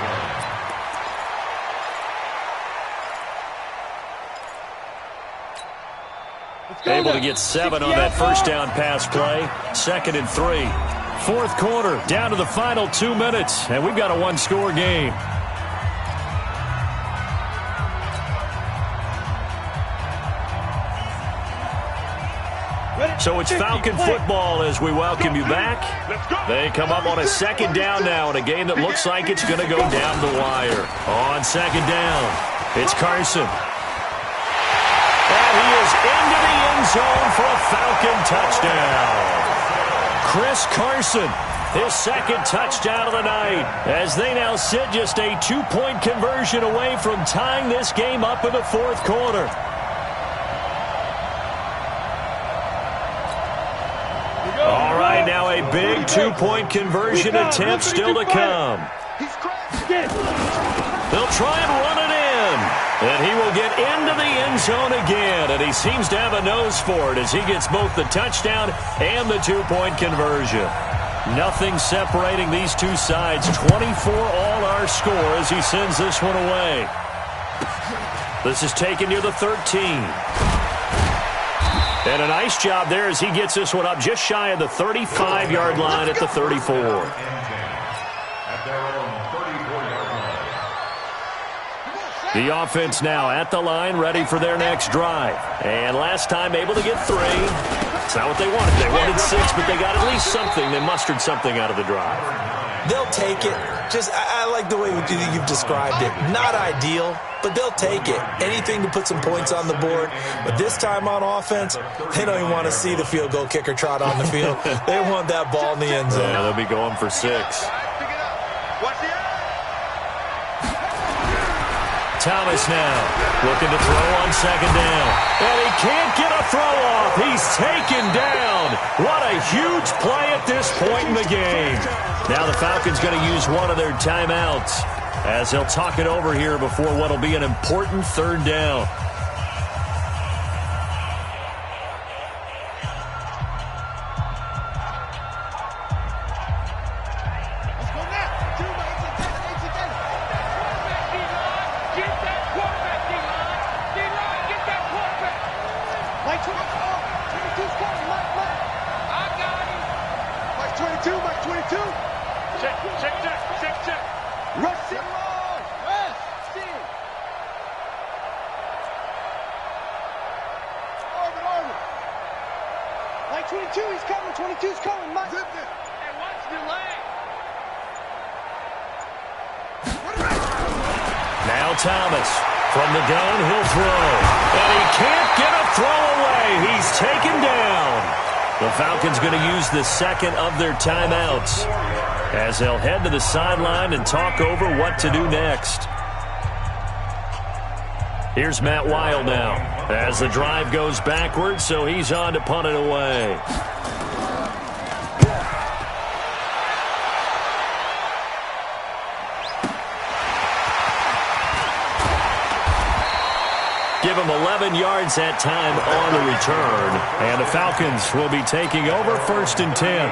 line. Able to get 7 on that first down pass play. 2nd and 3. Fourth quarter, down to the final 2 minutes, and we've got a one-score game. So it's Falcon football as we welcome you back. They come up on a 2nd down now in a game that looks like it's going to go down the wire. On 2nd down, it's Carson. And he is into the end zone for a Falcon touchdown. Chris Carson, his 2nd touchdown of the night, as they now sit just a 2-point conversion away from tying this game up in the fourth quarter. All right, now a big 2-point conversion attempt still to come. They'll try and run it in, and he will get into the end zone again, and he seems to have a nose for it as he gets both the touchdown and the 2-point conversion. Nothing separating these two sides. 24 all our score as he sends this one away. This is taken near the 13. And a nice job there as he gets this one up just shy of the 35-yard line at the 34. At their own 34-yard line. The offense now at the line, ready for their next drive. And last time able to get 3. It's not what they wanted. They wanted 6, but they got at least something. They mustered something out of the drive. They'll take it. I like the way you've described it. Not ideal, but they'll take it. Anything to put some points on the board. But this time on offense, they don't even want to see the field goal kicker trot on the field. They want that ball in the end zone. Yeah, they'll be going for 6. Thomas now looking to throw on 2nd down. And he can't get a throw off. He's taken down. What a huge play at this point in the game. Now the Falcons going to use one of their timeouts as they'll talk it over here before what will be an important 3rd down. Now Thomas from the gun, he'll throw. And he can't get a throw away. He's taken down. The Falcons going to use the 2nd of their timeouts as they'll head to the sideline and talk over what to do next. Here's Matt Weil now as the drive goes backwards, so he's on to punt it away. Give him 11 yards that time on the return. And the Falcons will be taking over 1st and 10.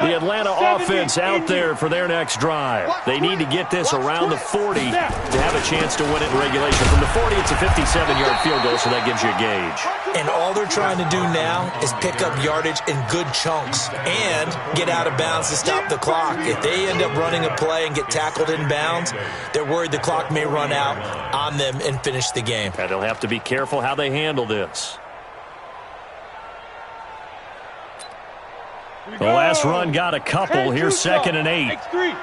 The Atlanta offense out there for their next drive. They need to get this around the 40 to have a chance to win it in regulation. From the 40, it's a 57-yard field goal, so that gives you a gauge. And all they're trying to do now is pick up yardage in good chunks and get out of bounds to stop the clock. If they end up running a play and get tackled in bounds, they're worried the clock may run out on them and finish the game. And they'll have to be careful how they handle this. The last run got a couple. Here's 2nd and 8. X3,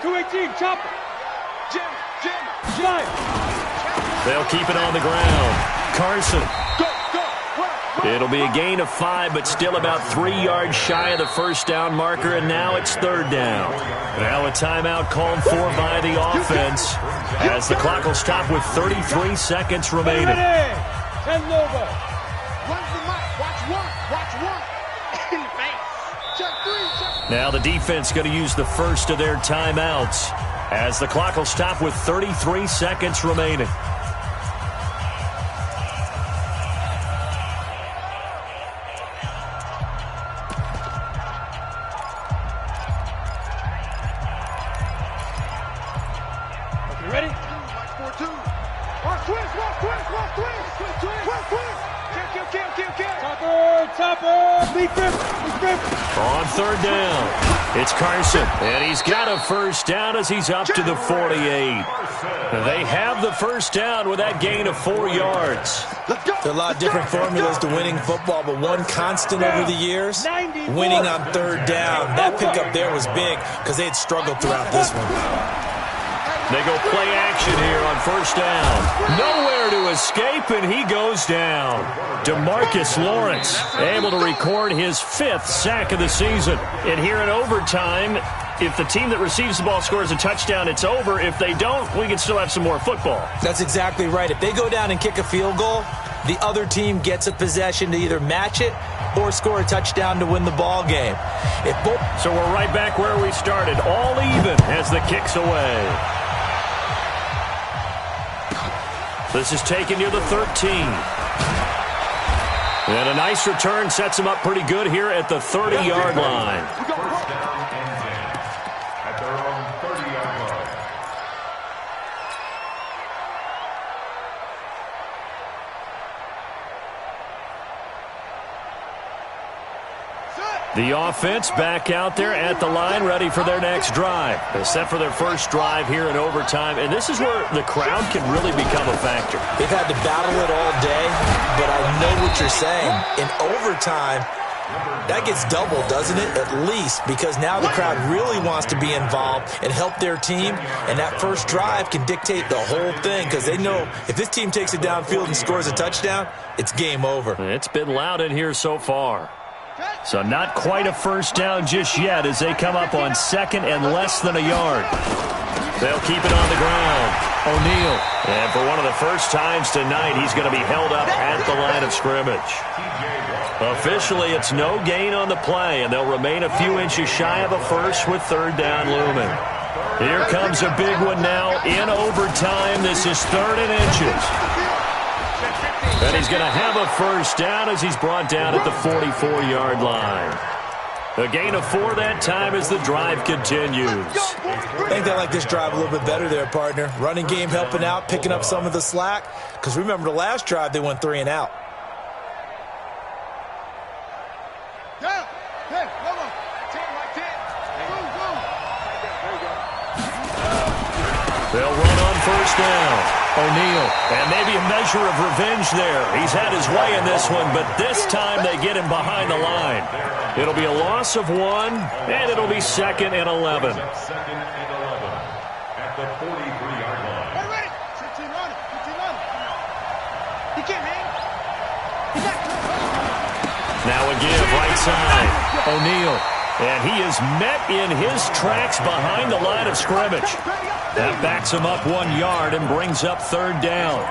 218, chopper. Jim, They'll keep it on the ground. Carson. It'll be a gain of 5, but still about 3 yards shy of the 1st down marker, and now it's 3rd down. Now a timeout called for by the offense as the clock will stop with 33 seconds remaining. 10 Lobo. Watch one. In the face. Check 3. Now the defense going to use the first of their timeouts as the clock will stop with 33 seconds remaining. On third down, it's Carson, and he's got a first down as he's up to the 48. They have the first down with that gain of 4 yards. There are a lot of different formulas to winning football, but one constant over the years, winning on third down. That pickup there was big because they had struggled throughout this one. They go play action here on first down. Nowhere to escape, and he goes down. DeMarcus Lawrence able to record his 5th sack of the season. And here in overtime, if the team that receives the ball scores a touchdown, it's over. If they don't, we can still have some more football. That's exactly right. If they go down and kick a field goal, the other team gets a possession to either match it or score a touchdown to win the ball game. So we're right back where we started, all even as the kick's away. This is taken near the 13. And a nice return sets him up pretty good here at the 30-yard line. First down and 10 at their own 30-yard line. The offense back out there at the line, ready for their next drive. They're set for their first drive here in overtime, and this is where the crowd can really become a factor. They've had to battle it all day, but I know what you're saying. In overtime, that gets doubled, doesn't it? At least, because now the crowd really wants to be involved and help their team, and that first drive can dictate the whole thing because they know if this team takes it downfield and scores a touchdown, it's game over. It's been loud in here so far. So not quite a first down just yet as they come up on second and less than a yard. They'll keep it on the ground. O'Neal. And for one of the first times tonight, he's going to be held up at the line of scrimmage. Officially, it's no gain on the play, and they'll remain a few inches shy of a first with third down looming. Here comes a big one now in overtime. This is 3rd and inches. And he's going to have a first down as he's brought down at the 44-yard line. A gain of 4 that time as the drive continues. I think they like this drive a little bit better there, partner. Running game helping out, picking up some of the slack. Because remember the last drive, they went 3 and out. They'll run on first down. O'Neal, and maybe a measure of revenge there. He's had his way in this one, but this time they get him behind the line. It'll be a loss of 1, and it'll be 2nd and 11. 2nd and 11 at the 43-yard line. Now a give right side. O'Neal, and he is met in his tracks behind the line of scrimmage. That backs him up 1 yard and brings up 3rd down.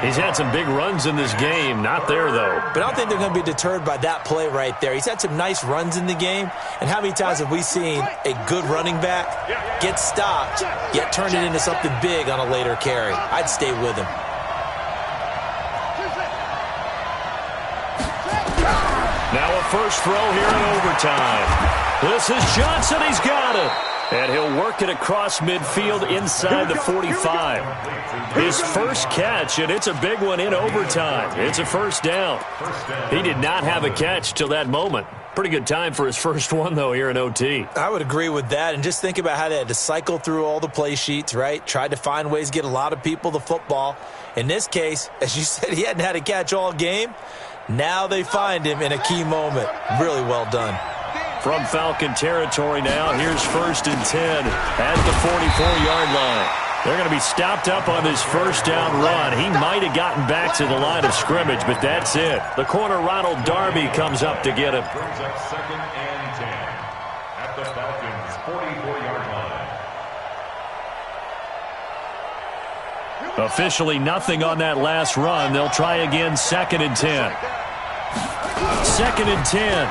He's had some big runs in this game. Not there, though. But I don't think they're going to be deterred by that play right there. He's had some nice runs in the game. And how many times have we seen a good running back get stopped, yet turn it into something big on a later carry? I'd stay with him. Now a first throw here in overtime. This is Johnson. He's got it. And he'll work it across midfield inside the 45. His first catch, and it's a big one in overtime. It's a first down. He did not have a catch till that moment. Pretty good time for his first one, though, here in OT. I would agree with that. And just think about how they had to cycle through all the play sheets, right? Tried to find ways to get a lot of people the football. In this case, as you said, he hadn't had a catch all game. Now they find him in a key moment. Really well done. From Falcon territory now, here's 1st and 10 at the 44-yard line. They're going to be stopped up on this first down run. He might have gotten back to the line of scrimmage, but that's it. The corner, Ronald Darby, comes up to get him. Brings up 2nd and 10 at the Falcons' 44-yard line. Officially nothing on that last run. They'll try again, 2nd and 10. 2nd and 10.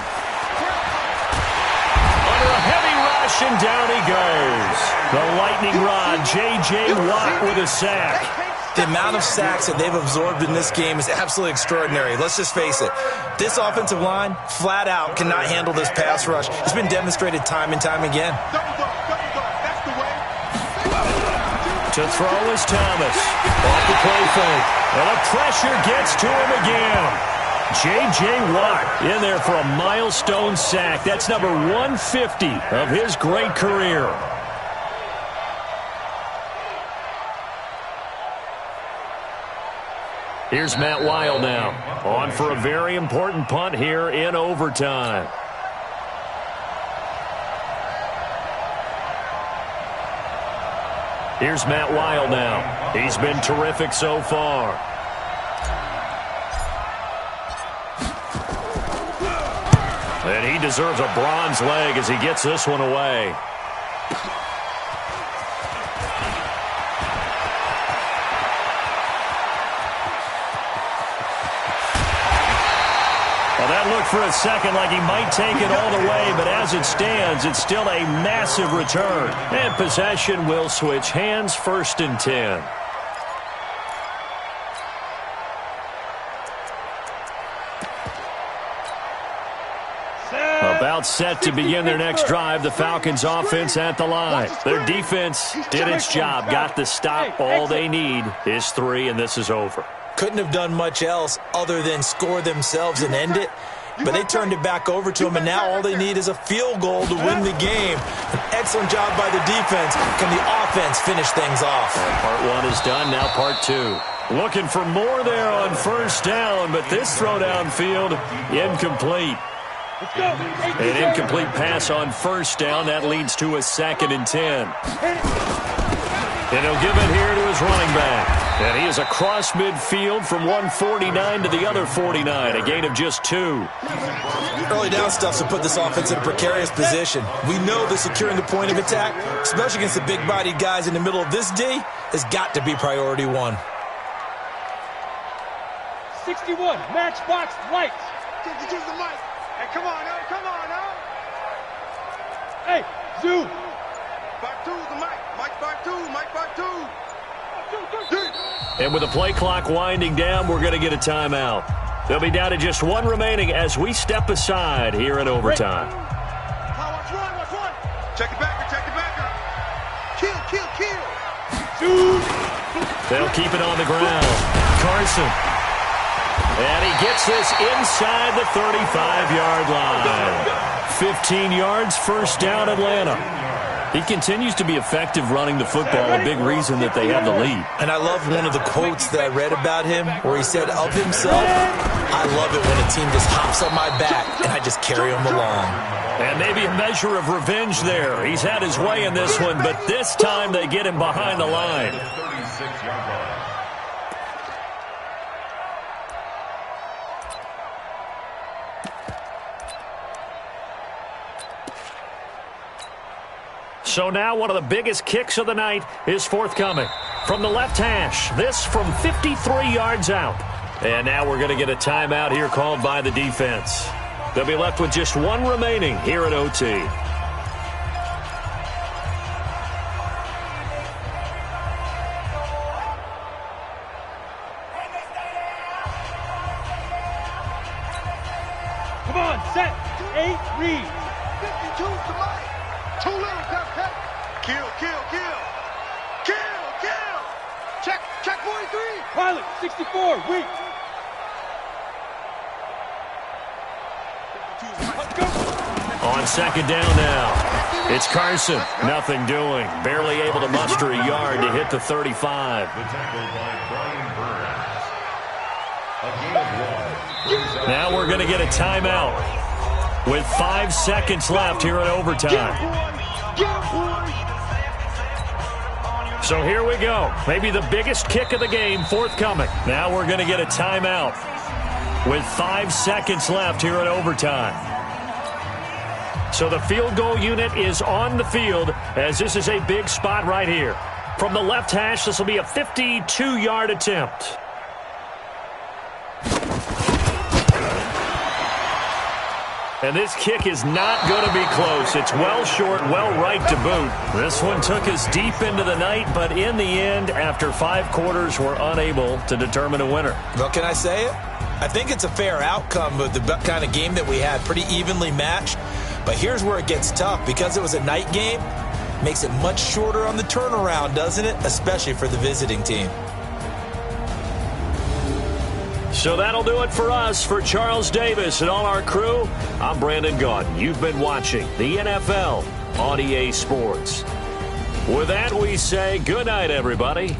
And down he goes. The lightning rod, J.J. Watt with a sack. The amount of sacks that they've absorbed in this game is absolutely extraordinary. Let's just face it. This offensive line, flat out, cannot handle this pass rush. It's been demonstrated time and time again. To throw is Thomas. Off the play fake. And the pressure gets to him again. J.J. Watt in there for a milestone sack. That's number 150 of his great career. Here's Matt Weil now, on for a very important punt here in overtime. Here's Matt Weil now. He's been terrific so far. And he deserves a bronze leg as he gets this one away. Well, that looked for a second like he might take it all the way, but as it stands, it's still a massive return. And possession will switch hands, 1st and 10. About set to begin their next drive, the Falcons offense at the line. Their defense did its job, got the stop. All they need is 3, and this is over. Couldn't have done much else other than score themselves and end it. But they turned it back over to them, and now all they need is a field goal to win the game. An excellent job by the defense. Can the offense finish things off? And part 1 is done, now part 2. Looking for more there on 1st down, but this throw downfield, incomplete. An incomplete pass on 1st down. That leads to a 2nd and 10. And he'll give it here to his running back. And he is across midfield from 149 to the other 49. A gain of just 2. Early down stuff to put this offense in a precarious position. We know that securing the point of attack, especially against the big-bodied guys in the middle of this D, has got to be priority 1. 61, matchbox lights. 52's the mic. Hey, come on now, come on now. Hey, Zoo. 52's the mic. Mike 52, Mike 52. And with the play clock winding down, we're going to get a timeout. They'll be down to just 1 remaining as we step aside here in overtime. Watch one. Check it backer. Kill. Dude. They'll keep it on the ground. Carson. And he gets this inside the 35-yard line. 15 yards, 1st down, Atlanta. He continues to be effective running the football, a big reason that they have the lead. And I love one of the quotes that I read about him where he said of himself, I love it when a team just hops on my back and I just carry them along. And maybe a measure of revenge there. He's had his way in this one, but this time they get him behind the line. So now one of the biggest kicks of the night is forthcoming. From the left hash, this from 53 yards out. And now we're going to get a timeout here called by the defense. They'll be left with just 1 remaining here at OT. Come on, set, 8, read. 52's the mic. Too little, cut. Kill. Check 43. Pilot, 64, weak. On 2nd down now. It's Carson. Nothing doing. Barely able to muster a yard to hit the 35. Now we're going to get a timeout with 5 seconds left here in overtime. So here we go. Maybe the biggest kick of the game forthcoming. Now we're going to get a timeout with 5 seconds left here in overtime. So the field goal unit is on the field as this is a big spot right here. From the left hash, this will be a 52-yard attempt. And this kick is not going to be close. It's well short, well right to boot. This one took us deep into the night, but in the end, after 5 quarters, we're unable to determine a winner. Well, can I say it? I think it's a fair outcome of the kind of game that we had, pretty evenly matched. But here's where it gets tough. Because it was a night game, makes it much shorter on the turnaround, doesn't it? Especially for the visiting team. So that'll do it for us. For Charles Davis and all our crew, I'm Brandon Gaudin. You've been watching the NFL on EA Sports. With that, we say good night, everybody.